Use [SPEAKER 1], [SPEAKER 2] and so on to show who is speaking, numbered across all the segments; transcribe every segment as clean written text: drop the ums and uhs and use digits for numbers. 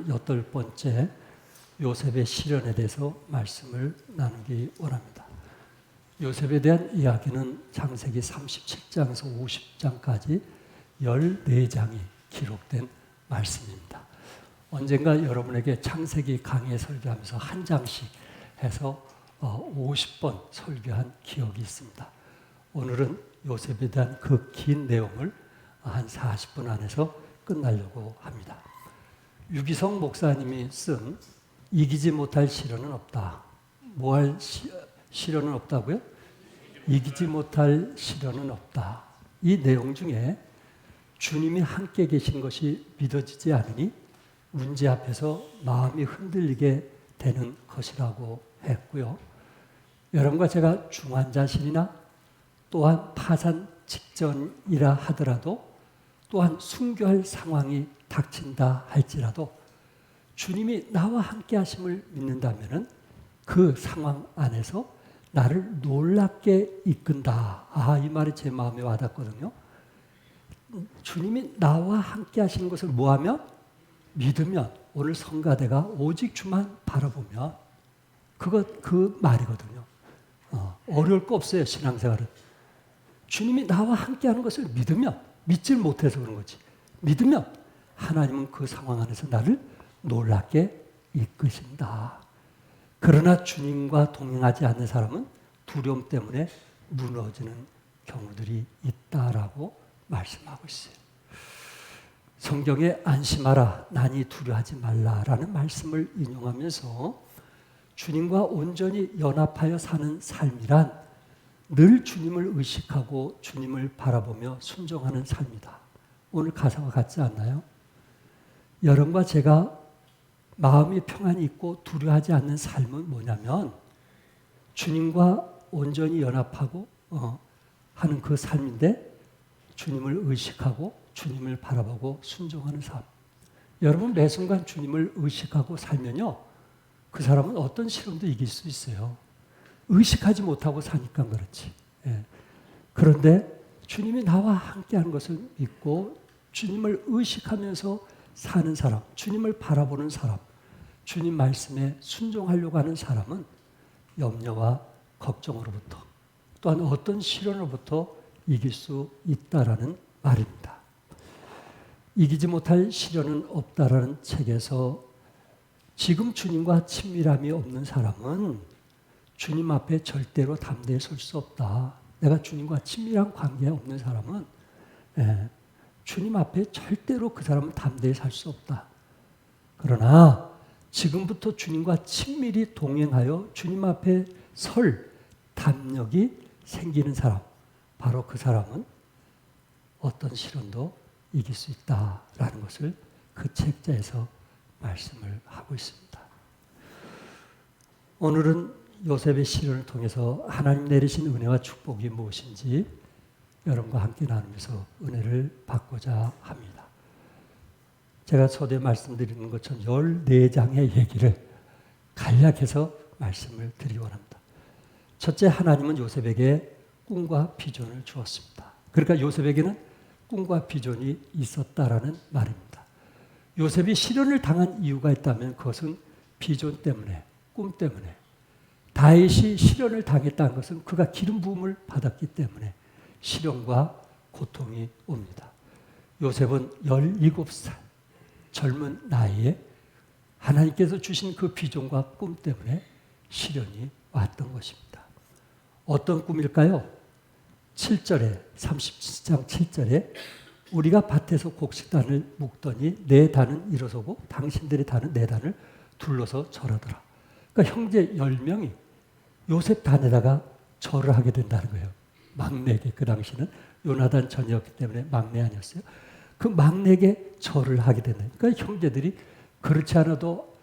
[SPEAKER 1] 오늘은 8번째 요셉의 시련에 대해서 말씀을 나누기 원합니다. 요셉에 대한 이야기는 창세기 37장에서 50장까지 14장이 기록된 말씀입니다. 언젠가 여러분에게 창세기 강의 설교하면서 한 장씩 해서 50번 설교한 기억이 있습니다. 오늘은 요셉에 대한 그 긴 내용을 한 40분 안에서 끝내려고 합니다. 유기성 목사님이 쓴 이기지 못할 시련은 없다. 뭐 할 시련은 없다고요? 이기지 못할 시련은 없다. 이 내용 중에 주님이 함께 계신 것이 믿어지지 않으니 문제 앞에서 마음이 흔들리게 되는 것이라고 했고요. 여러분과 제가 중환자실이나 또한 파산 직전이라 하더라도 또한 순교할 상황이 닥친다 할지라도 주님이 나와 함께 하심을 믿는다면 그 상황 안에서 나를 놀랍게 이끈다. 이 말이 제 마음에 와닿거든요. 주님이 나와 함께 하시는 것을 뭐하면? 믿으면, 오늘 성가대가 오직 주만 바라보면 그 말이거든요. 어려울 거 없어요, 신앙생활은. 주님이 나와 함께 하는 것을 믿으면, 믿질 못해서 그런 거지. 믿으면 하나님은 그 상황 안에서 나를 놀랍게 이끄신다. 그러나 주님과 동행하지 않는 사람은 두려움 때문에 무너지는 경우들이 있다라고 말씀하고 있어요. 성경에 안심하라, 난이 두려워하지 말라라는 말씀을 인용하면서 주님과 온전히 연합하여 사는 삶이란 늘 주님을 의식하고 주님을 바라보며 순종하는 삶이다. 오늘 가사와 같지 않나요? 여러분과 제가 마음이 평안이 있고 두려워하지 않는 삶은 뭐냐면 주님과 온전히 연합하고 하는 그 삶인데 주님을 의식하고 주님을 바라보고 순종하는 삶. 여러분 매 순간 주님을 의식하고 살면요, 그 사람은 어떤 시련도 이길 수 있어요. 의식하지 못하고 사니까 그렇지. 그런데 주님이 나와 함께하는 것을 믿고 주님을 의식하면서 사는 사람, 주님을 바라보는 사람, 주님 말씀에 순종하려고 하는 사람은 염려와 걱정으로부터 또한 어떤 시련으로부터 이길 수 있다라는 말입니다. 이기지 못할 시련은 없다라는 책에서 지금 주님과 친밀함이 없는 사람은 주님 앞에 절대로 담대히 설 수 없다. 내가 주님과 친밀한 관계에 없는 사람은 주님 앞에 절대로 그 사람은 담대히 살 수 없다. 그러나 지금부터 주님과 친밀히 동행하여 주님 앞에 설 담력이 생기는 사람, 바로 그 사람은 어떤 시련도 이길 수 있다라는 것을 그 책자에서 말씀을 하고 있습니다. 오늘은 요셉의 시련을 통해서 하나님 내리신 은혜와 축복이 무엇인지 여러분과 함께 나누면서 은혜를 받고자 합니다. 제가 서두에 말씀드리는 것처럼 14장의 얘기를 간략해서 말씀을 드리기 원합니다. 첫째, 하나님은 요셉에게 꿈과 비전을 주었습니다. 그러니까 요셉에게는 꿈과 비전이 있었다라는 말입니다. 요셉이 시련을 당한 이유가 있다면 그것은 비전 때문에, 꿈 때문에, 다윗이 시련을 당했다는 것은 그가 기름 부음을 받았기 때문에 시련과 고통이 옵니다. 요셉은 17살 젊은 나이에 하나님께서 주신 그 비전과 꿈 때문에 시련이 왔던 것입니다. 어떤 꿈일까요? 7절에 37장 7절에 우리가 밭에서 곡식단을 묶더니 내 단은 일어서고 당신들의 단은 내 단을 둘러서 절하더라. 그러니까 형제 10명이 요셉 단에다가 절을 하게 된다는 거예요. 막내에게, 그 당시는 요나단 전이었기 때문에 막내 아니었어요. 그 막내에게 절을 하게 된다. 그러니까 형제들이 그렇지 않아도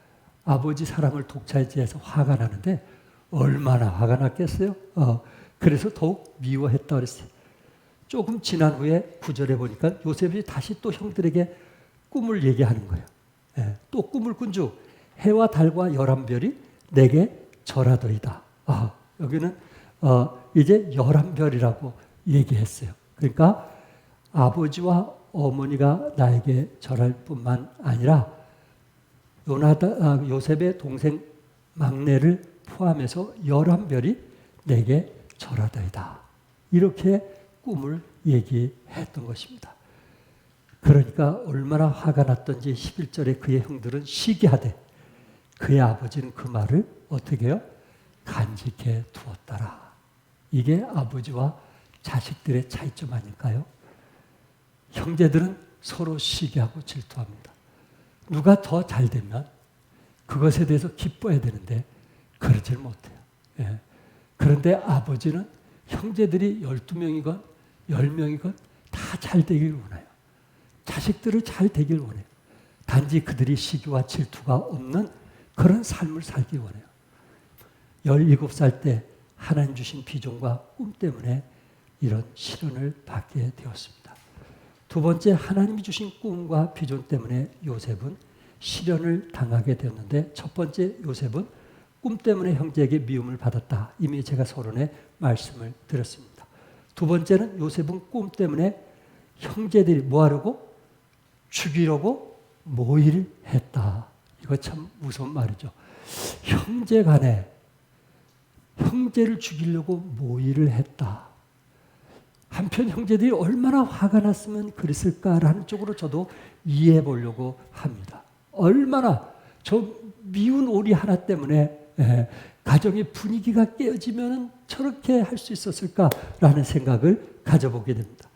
[SPEAKER 1] 아버지 사랑을 독차지해서 화가 나는데 얼마나 화가 났겠어요? 그래서 더욱 미워했다 그랬어요. 조금 지난 후에 9절에 보니까 요셉이 다시 또 형들에게 꿈을 얘기하는 거예요. 또 꿈을 꾼 주 해와 달과 11별이 내게 절하더이다. 여기는 이제 11별이라고 얘기했어요. 그러니까 아버지와 어머니가 나에게 절할 뿐만 아니라 요셉의 동생 막내를 포함해서 11별이 내게 절하더이다. 이렇게 꿈을 얘기했던 것입니다. 그러니까 얼마나 화가 났던지 11절에 그의 형들은 시기하되 그의 아버지는 그 말을 어떻게 해요? 간직해 두었더라. 이게 아버지와 자식들의 차이점 아닐까요? 형제들은 서로 시기하고 질투합니다. 누가 더 잘되면 그것에 대해서 기뻐해야 되는데 그러질 못해요. 예. 그런데 아버지는 형제들이 12명이건 10명이건 다 잘 되길 원해요. 자식들을 잘 되길 원해요. 단지 그들이 시기와 질투가 없는 그런 삶을 살기 원해요. 17살 때 하나님 주신 비전과 꿈 때문에 이런 시련을 받게 되었습니다. 두 번째, 하나님이 주신 꿈과 비전 때문에 요셉은 시련을 당하게 되었는데, 첫 번째, 요셉은 꿈 때문에 형제에게 미움을 받았다. 이미 제가 서론에 말씀을 드렸습니다. 두 번째는 요셉은 꿈 때문에 형제들이 뭐하려고? 죽이려고 모의를 했다. 이거 참 무서운 말이죠. 형제 간에 형제를 죽이려고 모의를 했다. 한편 형제들이 얼마나 화가 났으면 그랬을까라는 쪽으로 저도 이해해 보려고 합니다. 얼마나 저 미운 오리 하나 때문에 가정의 분위기가 깨어지면 저렇게 할 수 있었을까라는 생각을 가져보게 됩니다.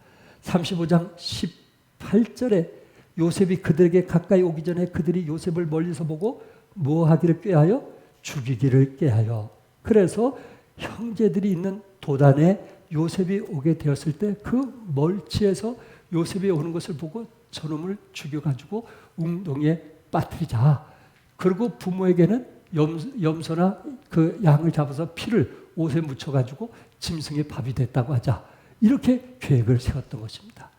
[SPEAKER 1] 35장 18절에 요셉이 그들에게 가까이 오기 전에 그들이 요셉을 멀리서 보고 뭐 하기를 꾀하여? 죽이기를 꾀하여. 그래서 형제들이 있는 도단에 요셉이 오게 되었을 때 그 멀치에서 요셉이 오는 것을 보고 저놈을 죽여가지고 웅덩이에 빠뜨리자. 그리고 부모에게는 염소나 그 양을 잡아서 피를 옷에 묻혀가지고 짐승의 밥이 됐다고 하자. 이렇게 계획을 세웠던 것입니다.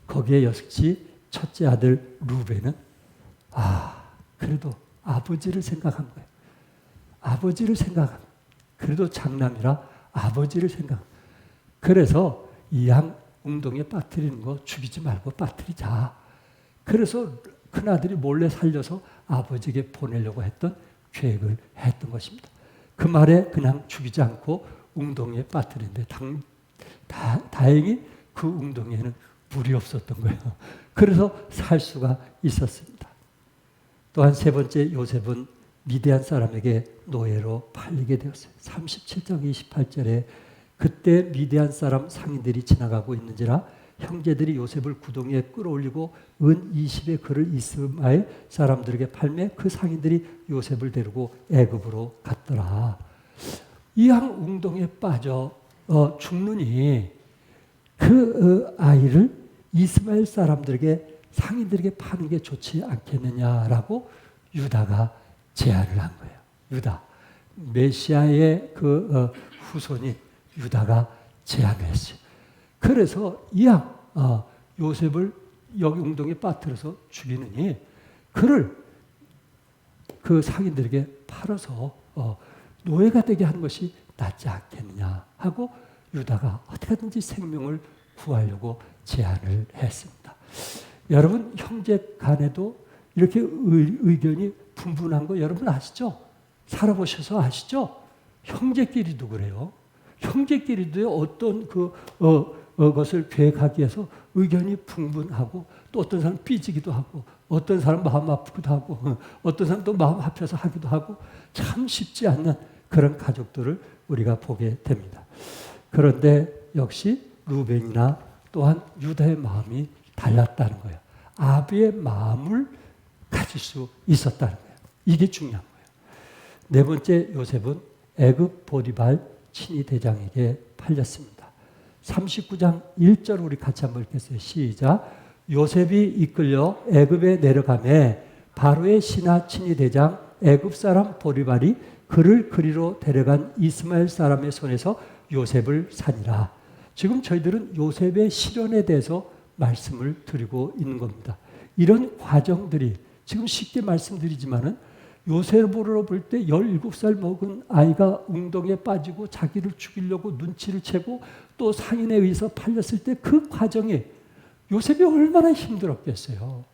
[SPEAKER 1] 거기에 역시 첫째 아들 루벤은 그래도 아버지를 생각한 거예요. 아버지를 생각한 거예요. 그래도 장남이라 아버지를 생각한 거예요. 그래서 이 양 웅덩이에 빠뜨리는 거 죽이지 말고 빠뜨리자. 그래서 큰아들이 몰래 살려서 아버지에게 보내려고 했던 계획을 했던 것입니다. 그 말에 그냥 죽이지 않고 웅덩이에 빠뜨리는데 다행히 그 웅덩이에는 물이 없었던 거예요. 그래서 살 수가 있었습니다. 또한 세 번째, 요셉은 미디안 사람에게 노예로 팔리게 되었어요. 37장 28절에 그때 미디안 사람 상인들이 지나가고 있는지라 형제들이 요셉을 구덩이에 끌어올리고 은 20의 그를 이스마엘 사람들에게 팔매 그 상인들이 요셉을 데리고 애굽으로 갔더라. 이 양 웅덩이에 빠져 죽느니 그 아이를 이스마엘 사람들에게 상인들에게 파는 게 좋지 않겠느냐라고 유다가 제안을 한 거예요. 유다, 메시아의 그 후손인 유다가 제안을 했어요. 그래서 이 양 요셉을 여기 웅덩이에 빠뜨려서 죽이느니 그를 그 상인들에게 팔아서 노예가 되게 하는 것이 낫지 않겠느냐 하고 유다가 어떻게든지 생명을 구하려고 제안을 했습니다. 여러분, 형제 간에도 이렇게 의견이 분분한 거 여러분 아시죠? 살아보셔서 아시죠? 형제끼리도 그래요. 형제끼리도 어떤 것을 계획하기 위해서 의견이 분분하고 또 어떤 사람 삐지기도 하고 어떤 사람 마음 아프기도 하고 어떤 사람 또 마음 아파서 하기도 하고 참 쉽지 않는 그런 가족들을 우리가 보게 됩니다. 그런데 역시 루벤이나 또한 유다의 마음이 달랐다는 거예요. 아비의 마음을 가질 수 있었다는 거예요. 이게 중요한 거예요. 네 번째, 요셉은 애굽 보디발 친위 대장에게 팔렸습니다. 39장 1절 우리 같이 한번 읽겠어요. 시작. 요셉이 이끌려 애굽에 내려가매 바로의 신하 친위 대장 애굽 사람 보디발이 그를 그리로 데려간 이스마엘 사람의 손에서 요셉을 사니라. 지금 저희들은 요셉의 시련에 대해서 말씀을 드리고 있는 겁니다. 이런 과정들이 지금 쉽게 말씀드리지만은 요셉으로 볼 때 17살 먹은 아이가 웅덩이에 빠지고 자기를 죽이려고 눈치를 채고 또 상인에 의해서 팔렸을 때 그 과정에 요셉이 얼마나 힘들었겠어요.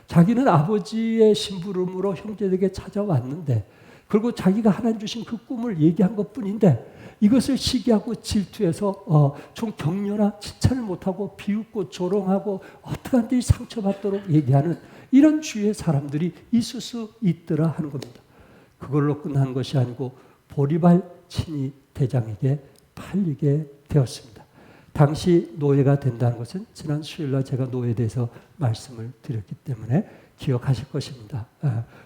[SPEAKER 1] 자기는 아버지의 심부름으로 형제에게 찾아왔는데 그리고 자기가 하나님 주신 그 꿈을 얘기한 것뿐인데 이것을 시기하고 질투해서 좀 격려나 칭찬을 못하고 비웃고 조롱하고 어떻게 하든지 상처받도록 얘기하는 이런 주위의 사람들이 있을 수 있더라 하는 겁니다. 그걸로 끝난 것이 아니고 보리발 친위 대장에게 팔리게 되었습니다. 당시 노예가 된다는 것은 지난 수요일날 제가 노예에 대해서 말씀을 드렸기 때문에 기억하실 것입니다.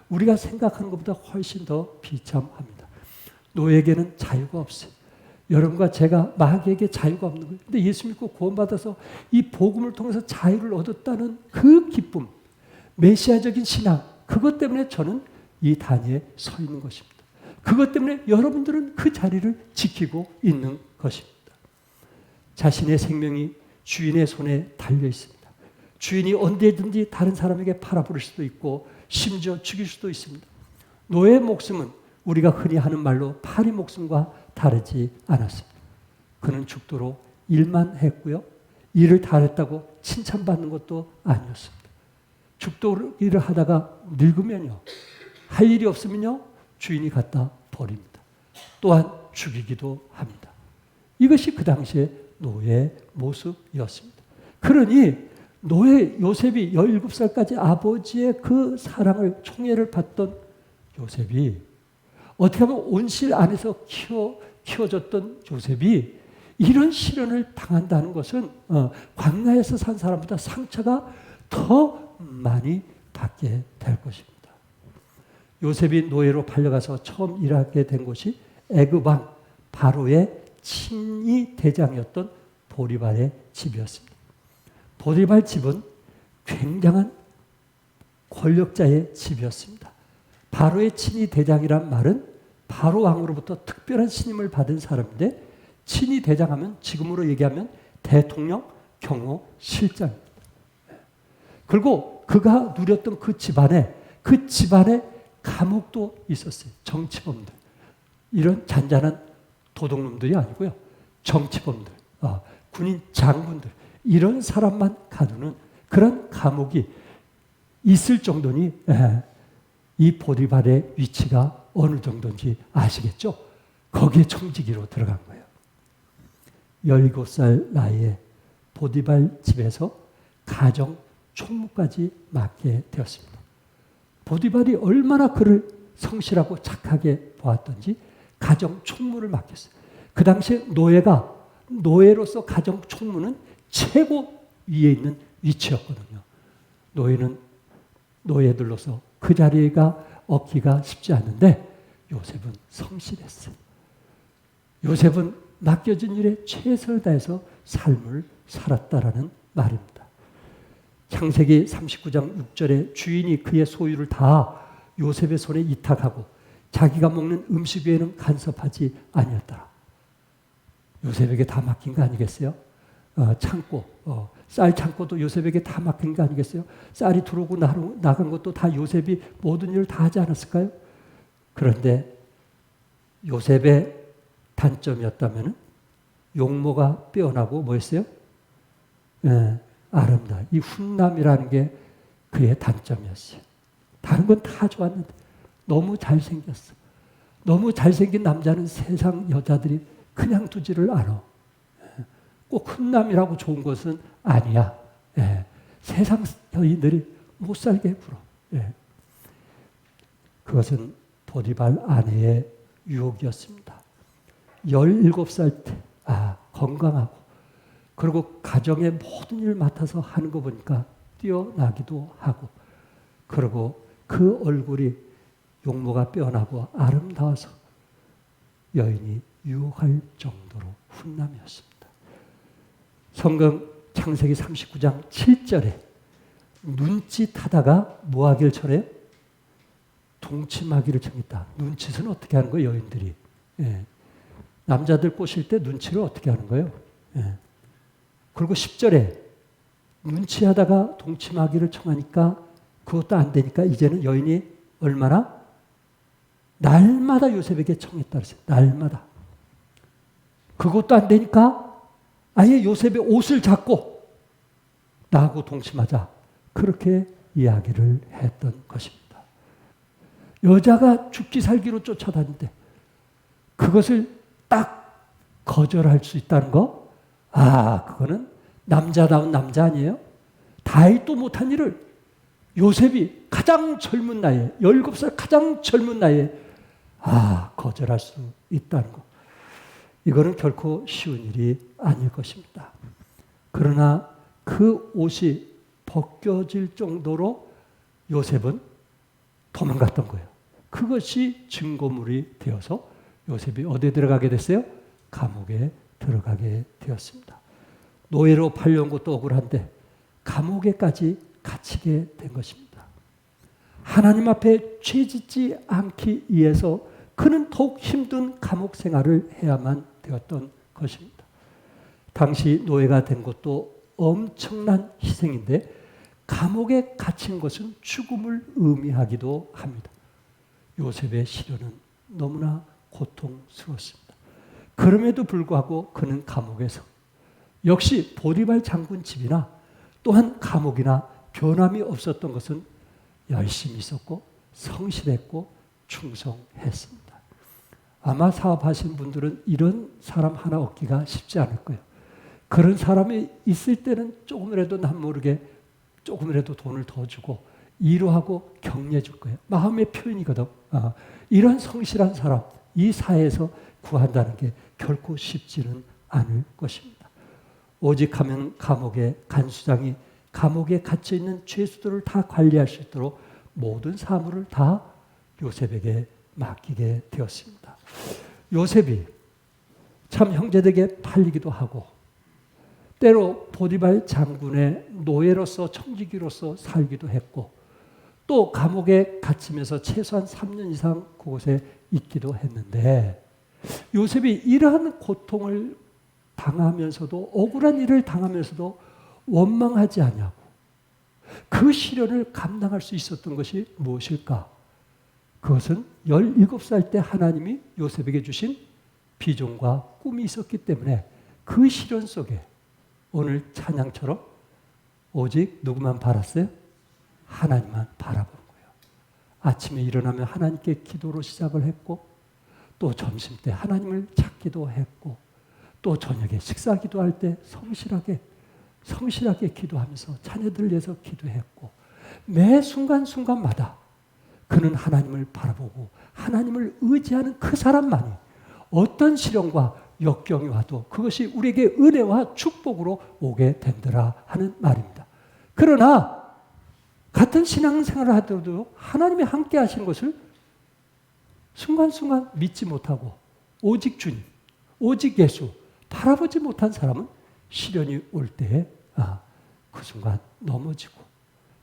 [SPEAKER 1] 우리가 생각하는 것보다 훨씬 더 비참합니다. 노예에게는 자유가 없어요. 여러분과 제가 마귀에게 자유가 없는 거예요. 근데 예수 믿고 구원받아서 이 복음을 통해서 자유를 얻었다는 그 기쁨, 메시아적인 신앙, 그것 때문에 저는 이 단위에 서 있는 것입니다. 그것 때문에 여러분들은 그 자리를 지키고 있는 것입니다. 자신의 생명이 주인의 손에 달려 있습니다. 주인이 언제든지 다른 사람에게 팔아버릴 수도 있고 심지어 죽일 수도 있습니다. 노예의 목숨은 우리가 흔히 하는 말로 파리 목숨과 다르지 않았습니다. 그는 죽도록 일만 했고요. 일을 다 했다고 칭찬받는 것도 아니었습니다. 죽도록 일을 하다가 늙으면요. 할 일이 없으면요. 주인이 갖다 버립니다. 또한 죽이기도 합니다. 이것이 그 당시의 노예의 모습이었습니다. 그러니 노예 요셉이 17살까지 아버지의 그 사랑을 총애를 받던 요셉이 어떻게 하면 온실 안에서 키워졌던 요셉이 이런 시련을 당한다는 것은 광야에서 산 사람보다 상처가 더 많이 받게 될 것입니다. 요셉이 노예로 팔려가서 처음 일하게 된 곳이 애굽 왕 바로의 친위 대장이었던 보리발의 집이었습니다. 보리발 집은 굉장한 권력자의 집이었습니다. 바로의 친위 대장이란 말은 바로 왕으로부터 특별한 신임을 받은 사람인데 친위 대장하면 지금으로 얘기하면 대통령 경호 실장입니다. 그리고 그가 누렸던 그 집안에 감옥도 있었어요. 정치범들. 이런 잔잔한 도둑놈들이 아니고요. 정치범들, 군인 장군들 이런 사람만 가두는 그런 감옥이 있을 정도니 이 보디발의 위치가 어느 정도인지 아시겠죠? 거기에 청지기로 들어간 거예요. 17살 나이에 보디발 집에서 가정 총무까지 맡게 되었습니다. 보디발이 얼마나 그를 성실하고 착하게 보았던지 가정 총무를 맡겼어요. 그 당시에 노예로서 가정 총무는 최고 위에 있는 위치였거든요. 노예들로서 그 자리가 얻기가 쉽지 않은데 요셉은 성실했어요. 요셉은 맡겨진 일에 최선을 다해서 삶을 살았다라는 말입니다. 창세기 39장 6절에 주인이 그의 소유를 다 요셉의 손에 이탁하고 자기가 먹는 음식 외에는 간섭하지 아니었더라. 요셉에게 다 맡긴 거 아니겠어요? 창고, 쌀 창고도 요셉에게 다 맡긴 거 아니겠어요? 쌀이 들어오고 나간 것도 다 요셉이 모든 일을 다 하지 않았을까요? 그런데 요셉의 단점이었다면 용모가 빼어나고 뭐였어요? 아름다워. 이 훈남이라는 게 그의 단점이었어요. 다른 건 다 좋았는데 너무 잘생겼어. 너무 잘생긴 남자는 세상 여자들이 그냥 두지를 않아. 꼭 훈남이라고 좋은 것은 아니야. 세상 여인들이 못 살게 굴어. 그것은 보디발 아내의 유혹이었습니다. 17살 때 건강하고 그리고 가정의 모든 일을 맡아서 하는 거 보니까 뛰어나기도 하고 그리고 그 얼굴이 용모가 빼어나고 아름다워서 여인이 유혹할 정도로 훈남이었습니다. 성경 창세기 39장 7절에 눈짓하다가 뭐 하기를 전해요? 동침하기를 청했다. 눈짓은 어떻게 하는 거예요? 여인들이. 남자들 꼬실 때 눈치를 어떻게 하는 거예요? 그리고 10절에 눈치하다가 동침하기를 청하니까 그것도 안 되니까 이제는 여인이 얼마나? 날마다 요셉에게 청했다 그랬어요. 날마다. 그것도 안 되니까 아예 요셉의 옷을 잡고 나하고 동침하자. 그렇게 이야기를 했던 것입니다. 여자가 죽기 살기로 쫓아다니는데 그것을 딱 거절할 수 있다는 거? 그거는 남자다운 남자 아니에요? 다윗도 못한 일을 요셉이 가장 젊은 나이에 17살 가장 젊은 나이에 거절할 수 있다는 거. 이거는 결코 쉬운 일이 아닐 것입니다. 그러나 그 옷이 벗겨질 정도로 요셉은 도망갔던 거예요. 그것이 증거물이 되어서 요셉이 어디에 들어가게 됐어요? 감옥에 들어가게 되었습니다. 노예로 팔려온 것도 억울한데 감옥에까지 갇히게 된 것입니다. 하나님 앞에 죄짓지 않기 위해서 그는 더욱 힘든 감옥 생활을 해야만 되었던 것입니다. 당시 노예가 된 것도 엄청난 희생인데 감옥에 갇힌 것은 죽음을 의미하기도 합니다. 요셉의 시련은 너무나 고통스러웠습니다. 그럼에도 불구하고 그는 감옥에서 역시 보디발 장군 집이나 또한 감옥이나 변함이 없었던 것은 열심히 있었고 성실했고 충성했습니다. 아마 사업하시는 분들은 이런 사람 하나 얻기가 쉽지 않을 거예요. 그런 사람이 있을 때는 조금이라도 남 모르게 조금이라도 돈을 더 주고 위로하고 격려해 줄 거예요. 마음의 표현이거든. 이런 성실한 사람 이 사회에서 구한다는 게 결코 쉽지는 않을 것입니다. 오직 하면 감옥의 간수장이 감옥에 갇혀있는 죄수들을 다 관리할 수 있도록 모든 사물을 다 요셉에게 맡기게 되었습니다. 요셉이 참 형제들에게 팔리기도 하고 때로 보디발 장군의 노예로서 청지기로서 살기도 했고 또 감옥에 갇히면서 최소한 3년 이상 그곳에 있기도 했는데 요셉이 이러한 고통을 당하면서도 억울한 일을 당하면서도 원망하지 아니하고 그 시련을 감당할 수 있었던 것이 무엇일까? 그것은 17살 때 하나님이 요셉에게 주신 비전과 꿈이 있었기 때문에 그 시련 속에 오늘 찬양처럼 오직 누구만 바랐어요? 하나님만 바라본 거예요. 아침에 일어나면 하나님께 기도로 시작을 했고 또 점심 때 하나님을 찾기도 했고 또 저녁에 식사 기도할 때 성실하게 기도하면서 자녀들을 위해서 기도했고 매 순간순간마다 그는 하나님을 바라보고 하나님을 의지하는 그 사람만이 어떤 시련과 역경이 와도 그것이 우리에게 은혜와 축복으로 오게 된다라 하는 말입니다. 그러나 같은 신앙생활을 하더라도 하나님이 함께 하시는 것을 순간순간 믿지 못하고 오직 주님, 오직 예수 바라보지 못한 사람은 시련이 올 때에 그 순간 넘어지고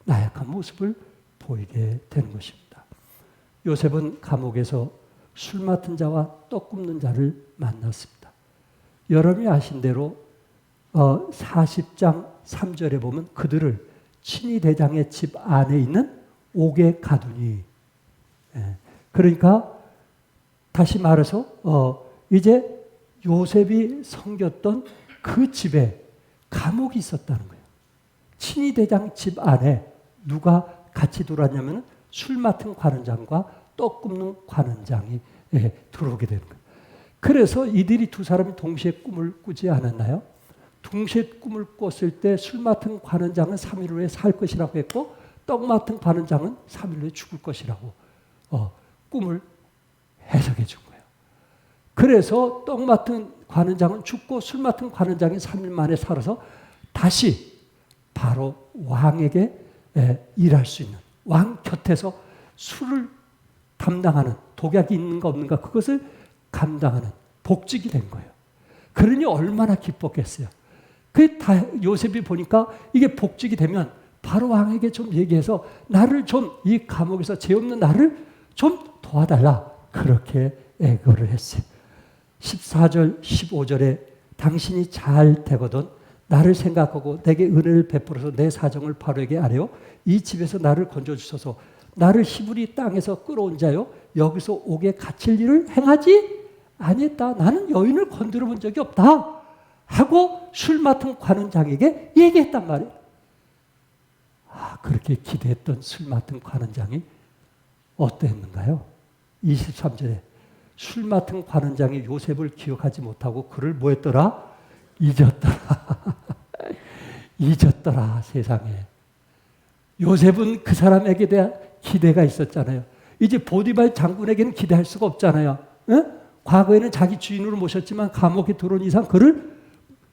[SPEAKER 1] 나약한 모습을 보이게 되는 것입니다. 요셉은 감옥에서 술 맡은 자와 떡 굽는 자를 만났습니다. 여러분이 아신 대로 40장 3절에 보면 그들을 친위 대장의 집 안에 있는 옥에 가두니 그러니까 다시 말해서 이제 요셉이 섬겼던 그 집에 감옥이 있었다는 거예요. 친위 대장 집 안에 누가 같이 들어왔냐면 술 맡은 관원장과 떡 굽는 관원장이 들어오게 되는 거예요. 그래서 이들이 두 사람이 동시에 꿈을 꾸지 않았나요? 동시에 꿈을 꿨을 때 술 맡은 관원장은 3일 후에 살 것이라고 했고 떡 맡은 관원장은 3일 후에 죽을 것이라고 꿈을 해석해 준 거예요. 그래서 떡 맡은 관원장은 죽고 술 맡은 관원장이 3일 만에 살아서 다시 바로 왕에게 일할 수 있는 왕 곁에서 술을 담당하는 독약이 있는가 없는가 그것을 감당하는 복직이 된 거예요. 그러니 얼마나 기뻤겠어요. 요셉이 보니까 이게 복직이 되면 바로 왕에게 좀 얘기해서 나를 좀 이 감옥에서 죄 없는 나를 좀 도와달라 그렇게 애거를 했어요. 14절 15절에 당신이 잘 되거든 나를 생각하고 내게 은혜를 베풀어서 내 사정을 바로에게 아뢰어 이 집에서 나를 건져주소서 나를 히브리 땅에서 끌어온 자요 여기서 옥에 갇힐 일을 행하지 아니했다. 나는 여인을 건드려 본 적이 없다 하고 술 맡은 관원장에게 얘기했단 말이에요. 그렇게 기대했던 술 맡은 관원장이 어땠는가요? 23절에 술 맡은 관원장이 요셉을 기억하지 못하고 그를 뭐 했더라? 잊었더라. 잊었더라, 세상에. 요셉은 그 사람에게 대한 기대가 있었잖아요. 이제 보디발 장군에게는 기대할 수가 없잖아요. 과거에는 자기 주인으로 모셨지만 감옥에 들어온 이상 그를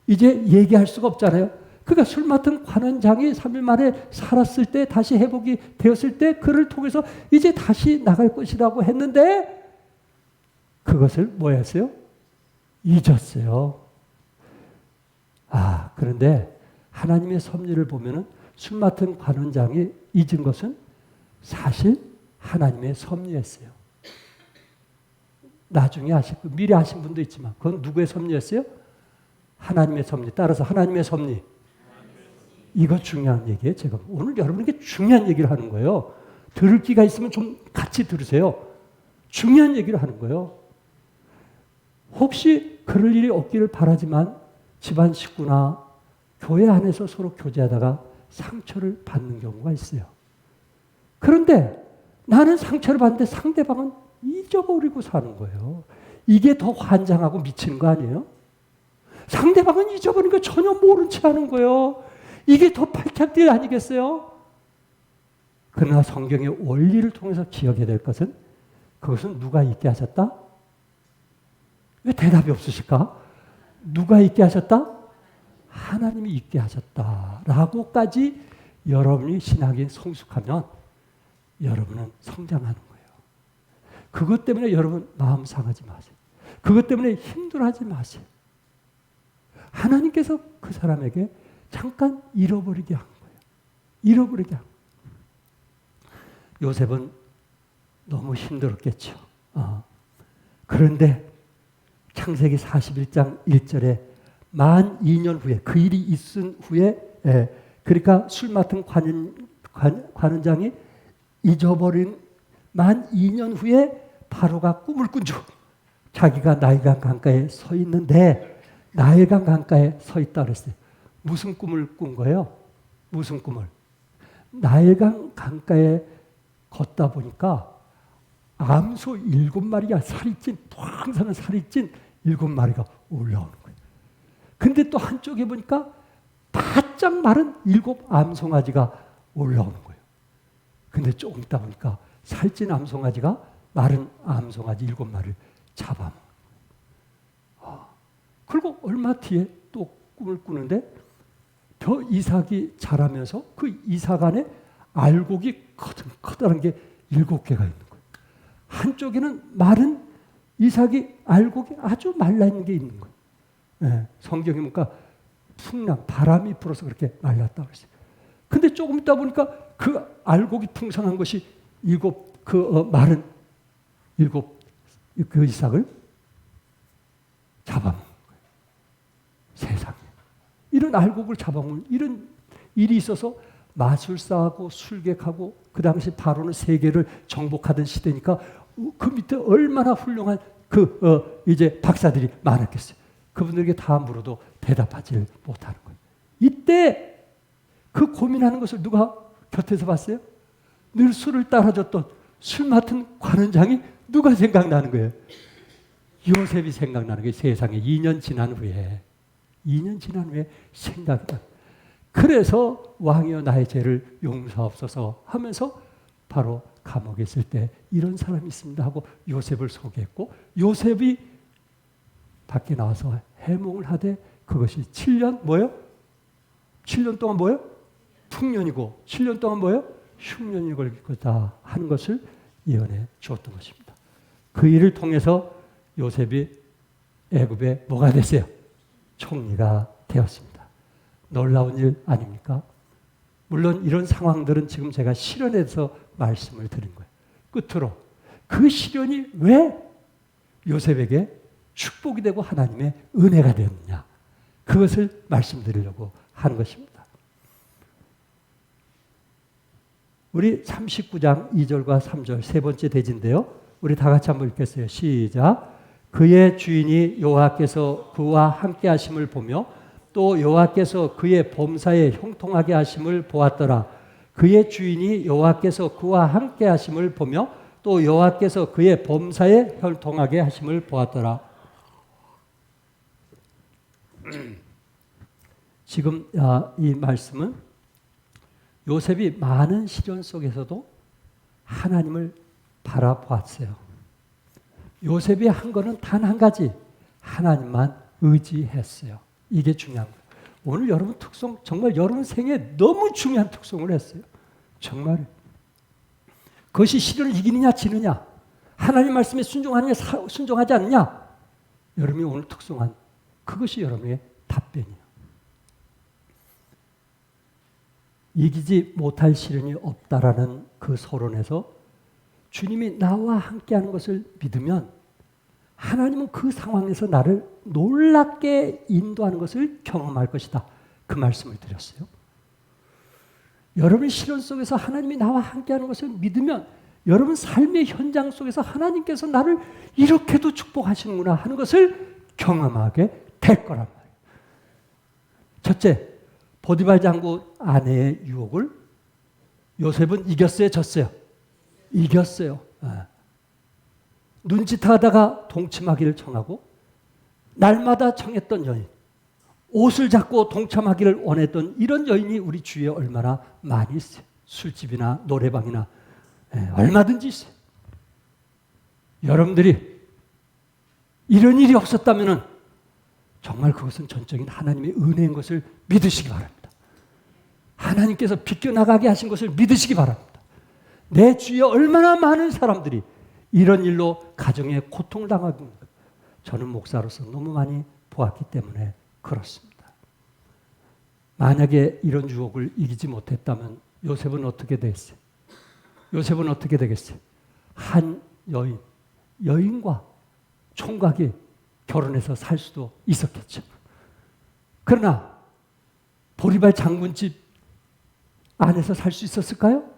[SPEAKER 1] 이제 얘기할 수가 없잖아요. 그러니까 술 맡은 관원장이 3일 만에 살았을 때, 다시 회복이 되었을 때 그를 통해서 이제 다시 나갈 것이라고 했는데 그것을 뭐 했어요? 잊었어요. 그런데 하나님의 섭리를 보면은 술 맡은 관원장이 잊은 것은 사실 하나님의 섭리였어요. 나중에 하시고 미리 하신 분도 있지만 그건 누구의 섭리였어요? 하나님의 섭리. 따라서 하나님의 섭리. 이거 중요한 얘기예요. 제가 오늘 여러분에게 중요한 얘기를 하는 거예요. 들을 기가 있으면 좀 같이 들으세요. 중요한 얘기를 하는 거예요. 혹시 그럴 일이 없기를 바라지만 집안 식구나 교회 안에서 서로 교제하다가 상처를 받는 경우가 있어요. 그런데 나는 상처를 받는데 상대방은 잊어버리고 사는 거예요. 이게 더 환장하고 미치는 거 아니에요? 상대방은 잊어버린 거 전혀 모른 채 하는 거예요. 이게 더 발칵딜 아니겠어요? 그러나 성경의 원리를 통해서 기억해야 될 것은 그것은 누가 있게 하셨다? 왜 대답이 없으실까? 누가 있게 하셨다? 하나님이 있게 하셨다라고까지 여러분이 신학이 성숙하면 여러분은 성장하는 거예요. 그것 때문에 여러분 마음 상하지 마세요. 그것 때문에 힘들어하지 마세요. 하나님께서 그 사람에게 잠깐 잃어버리게 한 거예요. 잃어버리게 한 거예요. 요셉은 너무 힘들었겠죠. 그런데 창세기 41장 1절에 만 2년 후에 그 일이 있은 후에 그러니까 술 맡은 관원장이 잊어버린 만 2년 후에 바로가 꿈을 꾼 줄 자기가 나일강 강가에 서 있는데 나일강 강가에 서 있다 그랬어요. 무슨 꿈을 꾼 거예요? 무슨 꿈을? 나일강 강가에 걷다 보니까 암소 7마리가 살이 찐 항상 살이 찐 7마리가 올라오는 거예요. 근데 또 한쪽에 보니까 바짝 마른 7 암송아지가 올라오는 거예요. 근데 조금 있다 보니까 살찐 암송아지가 마른 암송아지 7마리를 잡아먹는 거예요. 그리고 얼마 뒤에 또 꿈을 꾸는데 벼 이삭이 자라면서 그 이삭 안에 알곡이 커다란 게 7개가 있는 거예요. 한쪽에는 마른 이삭이 알곡이 아주 말라있는 게 있는 거예요. 성경에 보니까 풍랑, 바람이 불어서 그렇게 말랐다고 했어요. 근데 조금 있다 보니까 그 알곡이 풍성한 것이 마른 7 그 이삭을 잡아먹는 거예요. 세상에. 이런 알곡을 잡아먹는 이런 일이 있어서 마술사하고 술객하고 그 당시 바로는 세계를 정복하던 시대니까 그 밑에 얼마나 훌륭한 이제 박사들이 많았겠어요. 그분들에게 다 물어도 대답하지 못하는 거예요. 이때 그 고민하는 것을 누가 곁에서 봤어요? 늘 술을 따라줬던 술 맡은 관원장이 누가 생각나는 거예요? 요셉이 생각나는 거예요. 세상에 2년 지난 후에 생각이 나요. 그래서 왕이여 나의 죄를 용서하옵소서 하면서 바로 감옥에 있을 때 이런 사람이 있습니다 하고 요셉을 소개했고 요셉이 밖에 나와서 해몽을 하되 그것이 7년 뭐예요? 7년 동안 뭐예요? 풍년이고 7년 동안 뭐예요? 흉년이 걸릴 거다 하는 것을 예언해 주었던 것입니다. 그 일을 통해서 요셉이 애굽에 뭐가 됐어요? 총리가 되었습니다. 놀라운 일 아닙니까? 물론 이런 상황들은 지금 제가 실현해서 말씀을 드린 거예요. 끝으로 그 시련이 왜 요셉에게 축복이 되고 하나님의 은혜가 되었느냐 그것을 말씀드리려고 하는 것입니다. 우리 39장 2절과 3절 세 번째 대지인데요. 우리 다 같이 한번 읽겠어요. 시작. 그의 주인이 여호와께서 그와 함께 하심을 보며 또 여호와께서 그의 범사에 형통하게 하심을 보았더라. 그의 주인이 여호와께서 그와 함께 하심을 보며 또 여호와께서 그의 범사에 혈통하게 하심을 보았더라. 지금 이 말씀은 요셉이 많은 시련 속에서도 하나님을 바라보았어요. 요셉이 한 거는 단 한 가지, 하나님만 의지했어요. 이게 중요한 거예요. 오늘 여러분 특성, 정말 여러분 생에 너무 중요한 특성을 했어요. 정말. 그것이 시련을 이기느냐 지느냐, 하나님 말씀에 순종하느냐 순종하지 않느냐, 여러분이 오늘 특성한 그것이 여러분의 답변이에요. 이기지 못할 시련이 없다라는 그 서론에서 주님이 나와 함께하는 것을 믿으면 하나님은 그 상황에서 나를 놀랍게 인도하는 것을 경험할 것이다. 그 말씀을 드렸어요. 여러분 시련 속에서 하나님이 나와 함께하는 것을 믿으면 여러분 삶의 현장 속에서 하나님께서 나를 이렇게도 축복하시는구나 하는 것을 경험하게 될 거란 말이에요. 첫째, 보디발 장군 아내의 유혹을 요셉은 이겼어요, 졌어요? 이겼어요. 눈짓하다가 동침하기를 청하고 날마다 청했던 여인, 옷을 잡고 동참하기를 원했던 이런 여인이 우리 주위에 얼마나 많이 있어요. 술집이나 노래방이나 얼마든지 있어요. 여러분들이 이런 일이 없었다면 정말 그것은 전적인 하나님의 은혜인 것을 믿으시기 바랍니다. 하나님께서 비껴나가게 하신 것을 믿으시기 바랍니다. 내 주위에 얼마나 많은 사람들이 이런 일로 가정에 고통을 당하고 있는 것, 저는 목사로서 너무 많이 보았기 때문에 그렇습니다. 만약에 이런 유혹을 이기지 못했다면 요셉은 어떻게 됐어요? 요셉은 어떻게 되겠어요? 한 여인과 총각이 결혼해서 살 수도 있었겠죠. 그러나 보리발 장군집 안에서 살 수 있었을까요?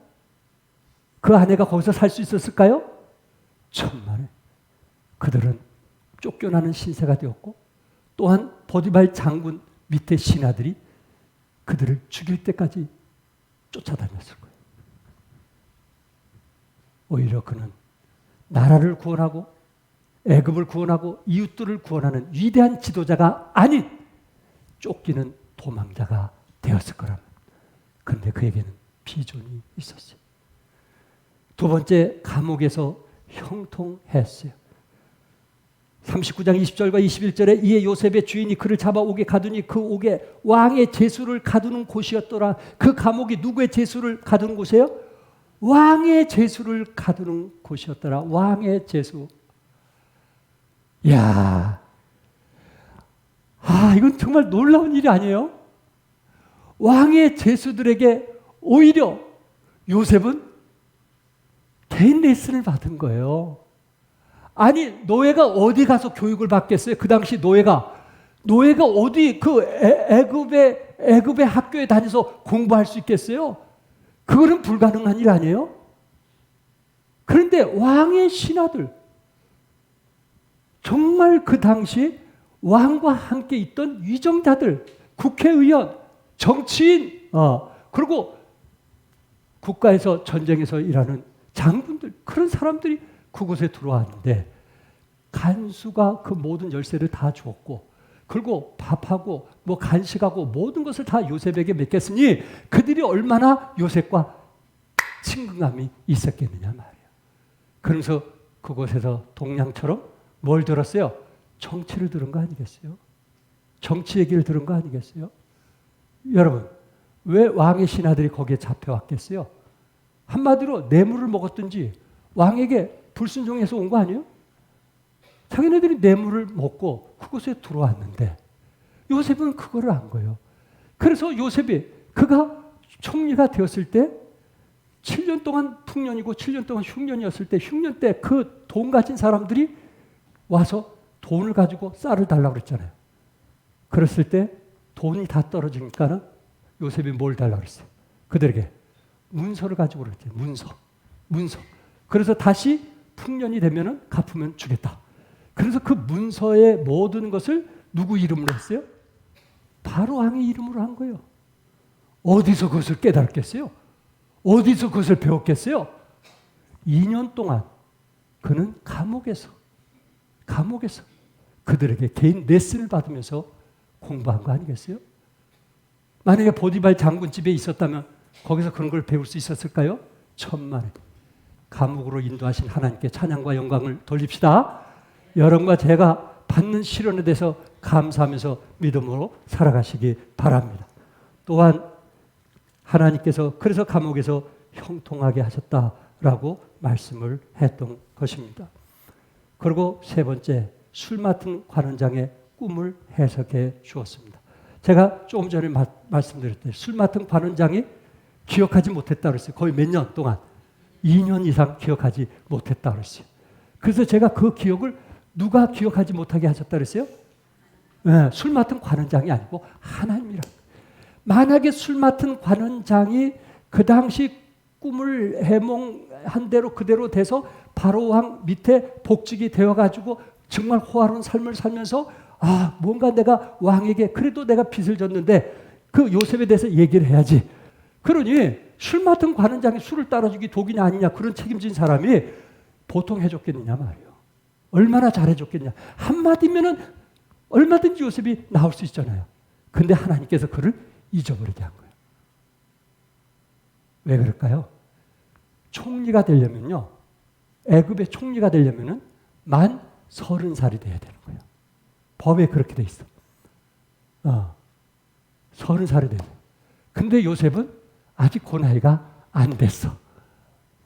[SPEAKER 1] 그 아내가 거기서 살 수 있었을까요? 천만에. 그들은 쫓겨나는 신세가 되었고 또한 보디발 장군 밑에 신하들이 그들을 죽일 때까지 쫓아다녔을 거예요. 오히려 그는 나라를 구원하고 애굽을 구원하고 이웃들을 구원하는 위대한 지도자가 아닌 쫓기는 도망자가 되었을 거랍니다. 그런데 그에게는 비전이 있었어요. 두 번째, 감옥에서 형통했어요. 39장 20절과 21절에 이에 요셉의 주인이 그를 잡아 옥에 가두니 그 옥에 왕의 제수를 가두는 곳이었더라. 그 감옥이 누구의 제수를 가두는 곳이에요? 왕의 제수를 가두는 곳이었더라. 왕의 제수. 이야, 이건 정말 놀라운 일이 아니에요? 왕의 제수들에게 오히려 요셉은 개인 레슨을 받은 거예요. 아니, 노예가 어디 가서 교육을 받겠어요? 그 당시 노예가 어디 그 애굽의 학교에 다녀서 공부할 수 있겠어요? 그거는 불가능한 일 아니에요? 그런데 왕의 신하들, 정말 그 당시 왕과 함께 있던 위정자들, 국회의원, 정치인, 그리고 국가에서 전쟁에서 일하는 장군들, 그런 사람들이 그곳에 들어왔는데 간수가 그 모든 열쇠를 다 주었고 그리고 밥하고 뭐 간식하고 모든 것을 다 요셉에게 맡겼으니 그들이 얼마나 요셉과 친근감이 있었겠느냐 말이에요. 그러면서 그곳에서 동양처럼 뭘 들었어요? 정치를 들은 거 아니겠어요? 정치 얘기를 들은 거 아니겠어요? 여러분, 왜 왕의 신하들이 거기에 잡혀왔겠어요? 한마디로 뇌물을 먹었든지 왕에게 불순종해서 온 거 아니에요? 자기네들이 뇌물을 먹고 그곳에 들어왔는데 요셉은 그거를 안 거예요. 그래서 요셉이 그가 총리가 되었을 때 7년 동안 풍년이고 7년 동안 흉년이었을 때 흉년 때 그 돈 가진 사람들이 와서 돈을 가지고 쌀을 달라고 그랬잖아요. 그랬을 때 돈이 다 떨어지니까는 요셉이 뭘 달라고 그랬어요? 그들에게 문서를 가지고 그랬죠. 문서. 그래서 다시 풍년이 되면은 갚으면 주겠다. 그래서 그 문서의 모든 것을 누구 이름으로 했어요? 바로 왕의 이름으로 한 거예요. 어디서 그것을 깨달았겠어요? 어디서 그것을 배웠겠어요? 2년 동안 그는 감옥에서 그들에게 개인 레슨을 받으면서 공부한 거 아니겠어요? 만약에 보디발 장군 집에 있었다면 거기서 그런 걸 배울 수 있었을까요? 천만에. 감옥으로 인도하신 하나님께 찬양과 영광을 돌립시다. 여러분과 제가 받는 시련에 대해서 감사하면서 믿음으로 살아가시기 바랍니다. 또한 하나님께서 그래서 감옥에서 형통하게 하셨다라고 말씀을 했던 것입니다. 그리고 세 번째, 술 맡은 관원장의 꿈을 해석해 주었습니다. 제가 조금 전에 말씀드렸듯이 술 맡은 관원장이 기억하지 못했다고 했어요. 거의 몇 년 동안 2년 이상 기억하지 못했다고 그랬어요. 그래서 제가 그 기억을 누가 기억하지 못하게 하셨다고 그랬어요? 네, 술 맡은 관원장이 아니고 하나님이라. 만약에 술 맡은 관원장이 그 당시 꿈을 해몽한 대로 그대로 돼서 바로 왕 밑에 복직이 되어가지고 정말 호화로운 삶을 살면서 뭔가 내가 왕에게 그래도 내가 빚을 졌는데 그 요셉에 대해서 얘기를 해야지. 그러니 술 맡은 관원장이 술을 따라주기 독이냐 아니냐 그런 책임진 사람이 보통 해줬겠느냐 말이에요. 얼마나 잘해줬겠냐. 한마디면은 얼마든지 요셉이 나올 수 있잖아요. 근데 하나님께서 그를 잊어버리게 한 거예요. 왜 그럴까요? 총리가 되려면요. 애굽의 총리가 되려면은 만 30살이 돼야 되는 거예요. 법에 그렇게 돼 있어. 30살이 돼요. 근데 요셉은 아직 그 나이가 안 됐어.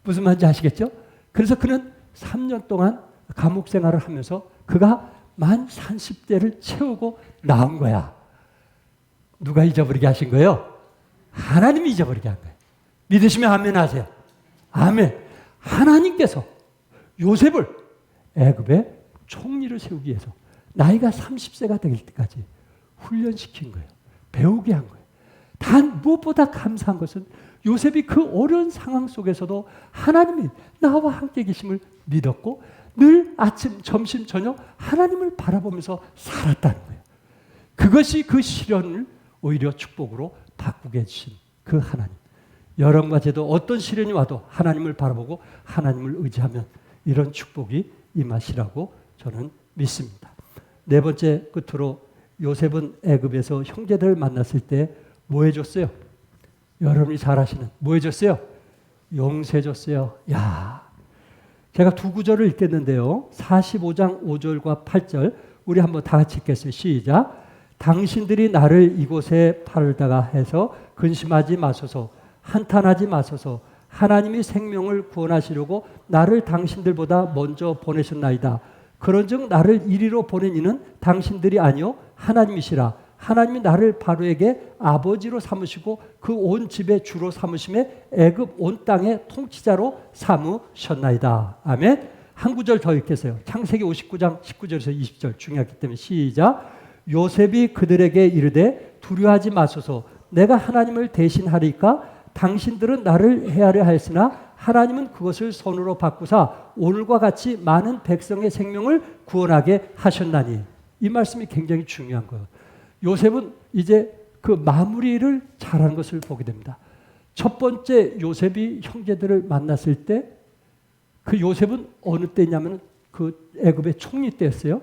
[SPEAKER 1] 무슨 말인지 아시겠죠? 그래서 그는 3년 동안 감옥 생활을 하면서 그가 만 30대를 채우고 나온 거야. 누가 잊어버리게 하신 거예요? 하나님이 잊어버리게 한 거예요. 믿으시면 아멘 하세요. 아멘. 하나님께서 요셉을 애굽의 총리를 세우기 위해서 나이가 30세가 될 때까지 훈련시킨 거예요. 배우게 한 거예요. 단 무엇보다 감사한 것은 요셉이 그 어려운 상황 속에서도 하나님이 나와 함께 계심을 믿었고 늘 아침, 점심, 저녁 하나님을 바라보면서 살았다는 거예요. 그것이 그 시련을 오히려 축복으로 바꾸게 해주신 그 하나님. 여러분과 저도 어떤 시련이 와도 하나님을 바라보고 하나님을 의지하면 이런 축복이 임하시라고 저는 믿습니다. 네 번째 끝으로 요셉은 애굽에서 형제들을 만났을 때 뭐 해줬어요? 여러분이 잘 아시는 뭐 해줬어요? 용서해줬어요. 야, 제가 두 구절을 읽겠는데요. 45장 5절과 8절 우리 한번 다 같이 읽겠어요. 시작. 당신들이 나를 이곳에 팔다가 해서 근심하지 마소서, 한탄하지 마소서. 하나님이 생명을 구원하시려고 나를 당신들보다 먼저 보내셨나이다. 그런즉 나를 이리로 보낸 이는 당신들이 아니요 하나님이시라. 하나님이 나를 바로에게 아버지로 삼으시고 그 온 집의 주로 삼으심에 애굽 온 땅의 통치자로 삼으셨나이다. 아멘. 한 구절 더 읽겠어요. 창세기 59장 19절에서 20절 중요하기 때문에 시작. 요셉이 그들에게 이르되 두려워하지 마소서. 내가 하나님을 대신하리까. 당신들은 나를 해하려 하였으나 하나님은 그것을 손으로 바꾸사 오늘과 같이 많은 백성의 생명을 구원하게 하셨나니. 이 말씀이 굉장히 중요한 거예요. 요셉은 이제 그 마무리를 잘하는 것을 보게 됩니다. 첫 번째 요셉이 형제들을 만났을 때 그 요셉은 어느 때냐면 그 애굽의 총리 때였어요.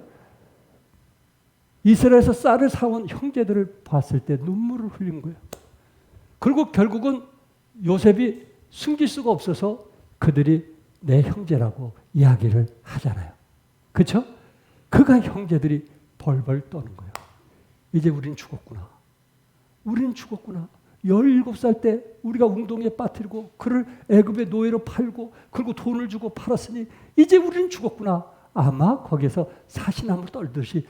[SPEAKER 1] 이스라엘에서 쌀을 사온 형제들을 봤을 때 눈물을 흘린 거예요. 그리고 결국은 요셉이 숨길 수가 없어서 그들이 내 형제라고 이야기를 하잖아요. 그렇죠? 그가 형제들이 벌벌 떠는 거예요. 이제 우린 죽었구나. 우린 죽었구나. 17살 때 우리가 웅덩이에 빠뜨리고 그를 애굽의 노예로 팔고 그리고 돈을 주고 팔았으니 이제 우리는 죽었구나. 아마 거기에서 사시나무 떨듯이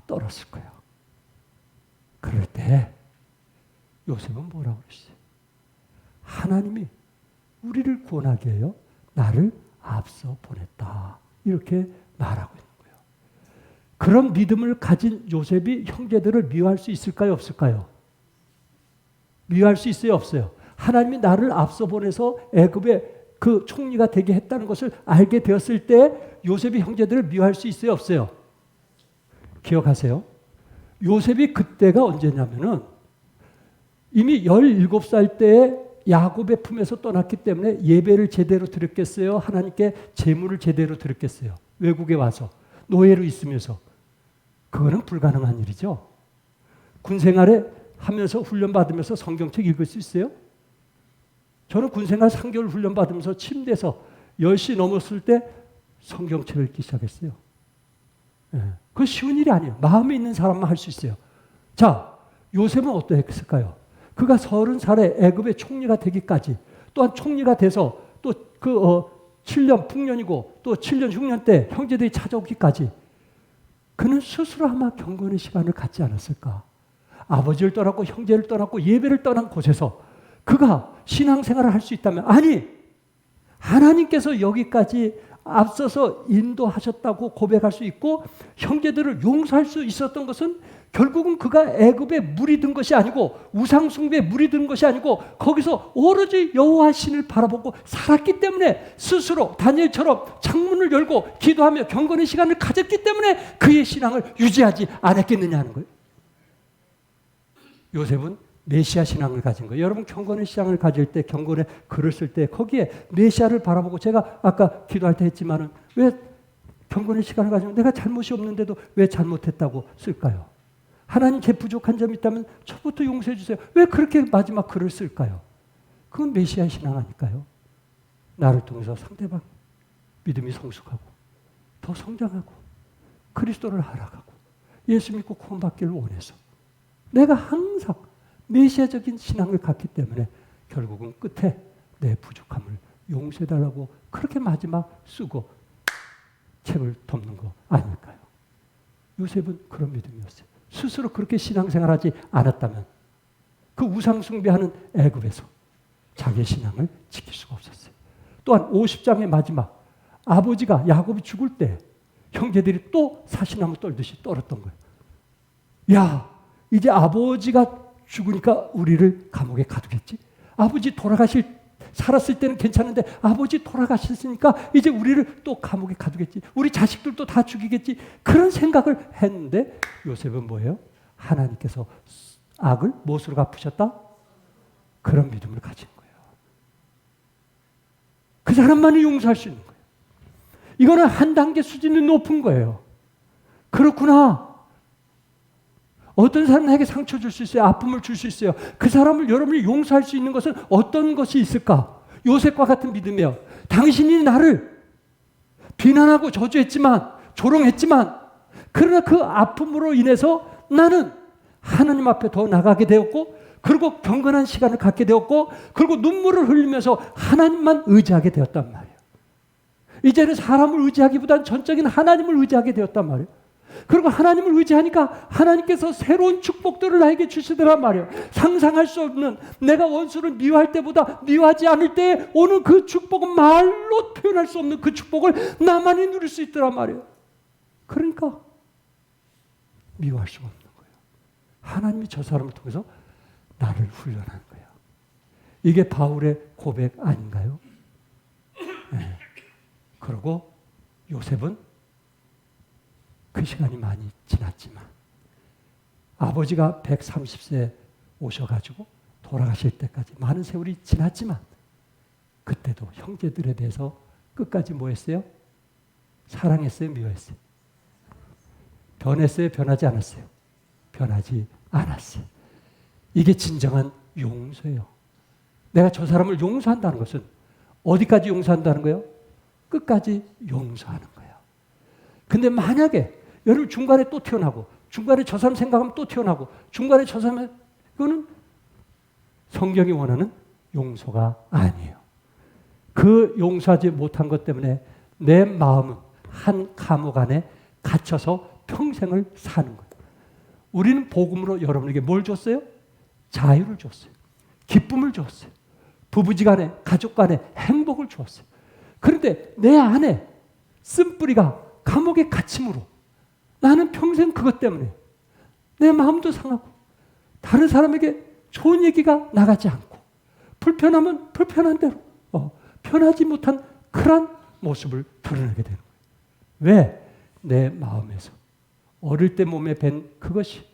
[SPEAKER 1] 떨었을 거예요. 그럴 때 요셉은 뭐라고 그랬어요? 하나님이 우리를 구원하기 위하여 나를 앞서 보냈다. 이렇게 말하고 있는 거예요. 그런 믿음을 가진 요셉이 형제들을 미워할 수 있을까요? 없을까요? 미워할 수 있어요? 없어요? 하나님이 나를 앞서 보내서 애굽의 그 총리가 되게 했다는 것을 알게 되었을 때 요셉이 형제들을 미워할 수 있어요? 없어요? 기억하세요? 요셉이 그때가 언제냐면은 이미 17살 때에 야곱의 품에서 떠났기 때문에 예배를 제대로 드렸겠어요? 하나님께 제물을 제대로 드렸겠어요? 외국에 와서 노예로 있으면서. 그거는 불가능한 일이죠. 군생활에 하면서 훈련받으면서 성경책 읽을 수 있어요? 저는 군생활 3개월 훈련받으면서 침대에서 10시 넘었을 때 성경책을 읽기 시작했어요. 그건 쉬운 일이 아니에요. 마음에 있는 사람만 할 수 있어요. 자, 요셉은 어떠했을까요? 그가 30살에 애굽의 총리가 되기까지, 또한 총리가 돼서 또 7년 풍년이고 또 7년 6년 때 형제들이 찾아오기까지 그는 스스로 아마 경건의 시간을 갖지 않았을까? 아버지를 떠났고 형제를 떠났고 예배를 떠난 곳에서 그가 신앙생활을 할 수 있다면, 아니, 하나님께서 여기까지 앞서서 인도하셨다고 고백할 수 있고 형제들을 용서할 수 있었던 것은 결국은 그가 애굽에 물이 든 것이 아니고 우상 숭배에 물이 든 것이 아니고 거기서 오로지 여호와 신을 바라보고 살았기 때문에, 스스로 다니엘처럼 창문을 열고 기도하며 경건의 시간을 가졌기 때문에 그의 신앙을 유지하지 않았겠느냐는 거예요. 요셉은 메시아 신앙을 가진 거예요. 여러분, 경건의 신앙을 가질 때, 경건의 글을 쓸 때 거기에 메시아를 바라보고, 제가 아까 기도할 때 했지만은 왜 경건의 시간을 가지면 내가 잘못이 없는데도 왜 잘못했다고 쓸까요? 하나님 제 부족한 점이 있다면 저부터 용서해 주세요. 왜 그렇게 마지막 글을 쓸까요? 그건 메시아 신앙 아닐까요? 나를 통해서 상대방 믿음이 성숙하고 더 성장하고 그리스도를 알아가고 예수 믿고 구원받기를 원해서 내가 항상 메시아적인 신앙을 갖기 때문에 결국은 끝에 내 부족함을 용서해달라고 그렇게 마지막 쓰고 책을 덮는 거 아닐까요? 요셉은 그런 믿음이었어요. 스스로 그렇게 신앙생활하지 않았다면 그 우상 숭배하는 애굽에서 자기의 신앙을 지킬 수가 없었어요. 또한 50장의 마지막, 아버지가 야곱이 죽을 때 형제들이 또 사시나무 떨듯이 떨었던 거예요. 야, 이제 아버지가 죽으니까 우리를 감옥에 가두겠지? 아버지 살았을 때는 괜찮은데 아버지 돌아가셨으니까 이제 우리를 또 감옥에 가두겠지? 우리 자식들도 다 죽이겠지? 그런 생각을 했는데 요셉은 뭐예요? 하나님께서 악을 무엇으로 갚으셨다? 그런 믿음을 가진 거예요. 그 사람만이 용서할 수 있는 거예요. 이거는 한 단계 수준이 높은 거예요. 그렇구나. 어떤 사람은 나에게 상처 줄 수 있어요. 아픔을 줄 수 있어요. 그 사람을 여러분이 용서할 수 있는 것은 어떤 것이 있을까? 요셉과 같은 믿음이에요. 당신이 나를 비난하고 저주했지만, 조롱했지만, 그러나 그 아픔으로 인해서 나는 하나님 앞에 더 나가게 되었고, 그리고 경건한 시간을 갖게 되었고, 그리고 눈물을 흘리면서 하나님만 의지하게 되었단 말이에요. 이제는 사람을 의지하기보다는 전적인 하나님을 의지하게 되었단 말이에요. 그리고 하나님을 의지하니까 하나님께서 새로운 축복들을 나에게 주시더란 말이에요. 상상할 수 없는, 내가 원수를 미워할 때보다 미워하지 않을 때 오는 그 축복은 말로 표현할 수 없는 그 축복을 나만이 누릴 수 있더란 말이에요. 그러니까 미워할 수가 없는 거예요. 하나님이 저 사람을 통해서 나를 훈련하는 거예요. 이게 바울의 고백 아닌가요? 네. 그리고 요셉은 그 시간이 많이 지났지만 아버지가 130세에 오셔가지고 돌아가실 때까지 많은 세월이 지났지만 그때도 형제들에 대해서 끝까지 뭐 했어요? 사랑했어요? 미워했어요? 변했어요? 변하지 않았어요? 변하지 않았어요. 이게 진정한 용서예요. 내가 저 사람을 용서한다는 것은 어디까지 용서한다는 거예요? 끝까지 용서하는 거예요. 근데 만약에 여러분 중간에 또 튀어나오고 중간에 저 사람 생각하면 또 튀어나오고 중간에 저 사람, 이거는 성경이 원하는 용서가 아니에요. 그 용서하지 못한 것 때문에 내 마음은 한 감옥 안에 갇혀서 평생을 사는 거예요. 우리는 복음으로 여러분에게 뭘 줬어요? 자유를 줬어요. 기쁨을 줬어요. 부부지간에, 가족간에 행복을 주었어요. 그런데 내 안에 쓴뿌리가 감옥에 갇힘으로 나는 평생 그것 때문에 내 마음도 상하고 다른 사람에게 좋은 얘기가 나가지 않고 불편하면 불편한 대로 편하지 못한 그런 모습을 드러내게 되는 거예요. 왜? 내 마음에서 어릴 때 몸에 밴 그것이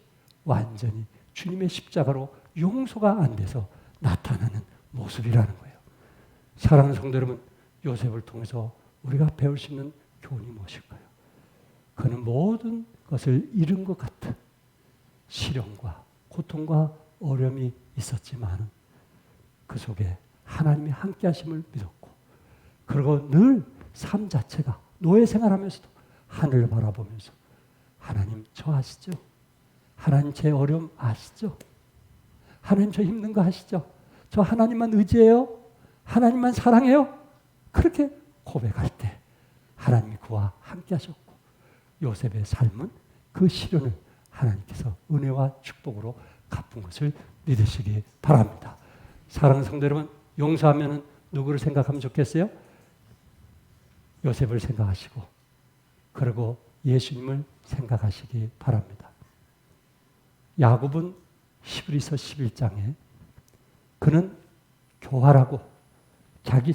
[SPEAKER 1] 완전히 주님의 십자가로 용서가 안 돼서 나타나는 모습이라는 거예요. 사랑하는 성도 여러분, 요셉을 통해서 우리가 배울 수 있는 교훈이 무엇일까요? 그는 모든 것을 잃은 것 같은 시련과 고통과 어려움이 있었지만 그 속에 하나님이 함께 하심을 믿었고, 그리고 늘 삶 자체가 노예 생활하면서도 하늘을 바라보면서 하나님 저 아시죠? 하나님 제 어려움 아시죠? 하나님 저 힘든 거 아시죠? 저 하나님만 의지해요? 하나님만 사랑해요? 그렇게 고백할 때 하나님이 그와 함께 하셨고, 요셉의 삶은 그 시련을 하나님께서 은혜와 축복으로 갚은 것을 믿으시기 바랍니다. 사랑하는 성도 여러분, 용서하면 누구를 생각하면 좋겠어요? 요셉을 생각하시고, 그리고 예수님을 생각하시기 바랍니다. 야곱은 히브리서 11장에 그는 교활하고 자기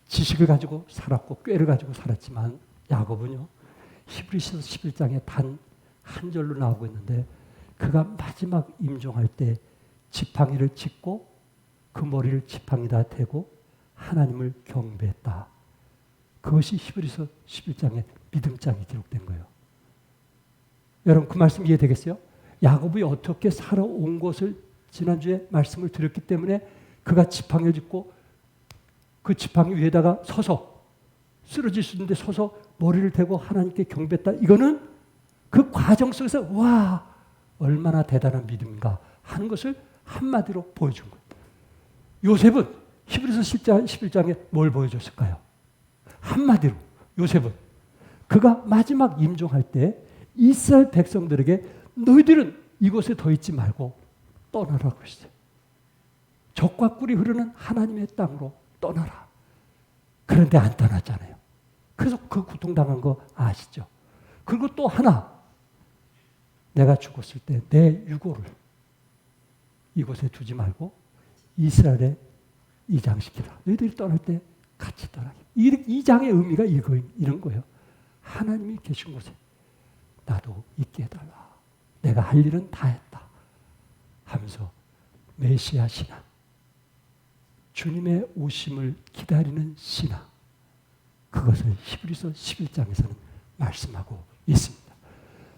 [SPEAKER 1] 지식을 가지고 살았고 꾀를 가지고 살았지만, 야곱은요 히브리서 11장에 단 한 절로 나오고 있는데, 그가 마지막 임종할 때 지팡이를 짚고 그 머리를 지팡이다 대고 하나님을 경배했다. 그것이 히브리서 11장의 믿음장이 기록된 거예요. 여러분 그 말씀 이해되겠어요? 야곱이 어떻게 살아온 것을 지난주에 말씀을 드렸기 때문에 그가 지팡이를 짚고 그 지팡이 위에다가 서서 쓰러질 수 있는데 서서 머리를 대고 하나님께 경배했다. 이거는 그 과정 속에서 와 얼마나 대단한 믿음인가 하는 것을 한마디로 보여준 거예요. 요셉은 히브리서 11장에 뭘 보여줬을까요? 한마디로 요셉은 그가 마지막 임종할 때 이스라엘 백성들에게 너희들은 이곳에 더 있지 말고 떠나라고 했어요. 젖과 꿀이 흐르는 하나님의 땅으로 떠나라. 그런데 안 떠났잖아요. 그래서 그 고통당한 거 아시죠? 그리고 또 하나, 내가 죽었을 때 내 유고를 이곳에 두지 말고 이스라엘에 이장시키라. 너희들이 떠날 때 같이 떠나라. 이 장의 의미가 이런 거예요. 하나님이 계신 곳에 나도 있게 해달라. 내가 할 일은 다 했다 하면서 메시아 신앙, 주님의 오심을 기다리는 신앙, 그것을 히브리서 11장에서는 말씀하고 있습니다.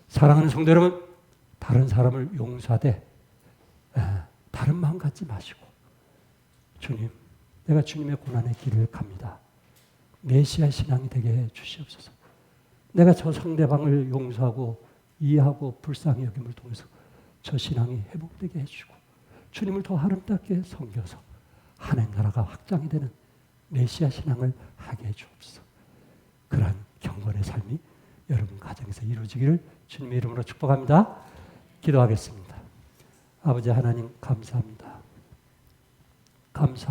[SPEAKER 1] 사랑하는 성도 여러분, 다른 사람을 용서하되 다른 마음 갖지 마시고, 주님, 내가 주님의 고난의 길을 갑니다. 메시아 신앙이 되게 해 주시옵소서. 내가 저 상대방을 용서하고 이해하고 불쌍히 여김을 통해서 저 신앙이 회복되게 해주고 주님을 더 아름답게 섬겨서 하나님 나라가 확장이 되는 메시아 신앙을 하게 해주옵소서. 그러한 경건의 삶이 여러분 가정에서 이루어지기를 주님의 이름으로 축복합니다. 기도하겠습니다. 아버지 하나님 감사합니다. 감사.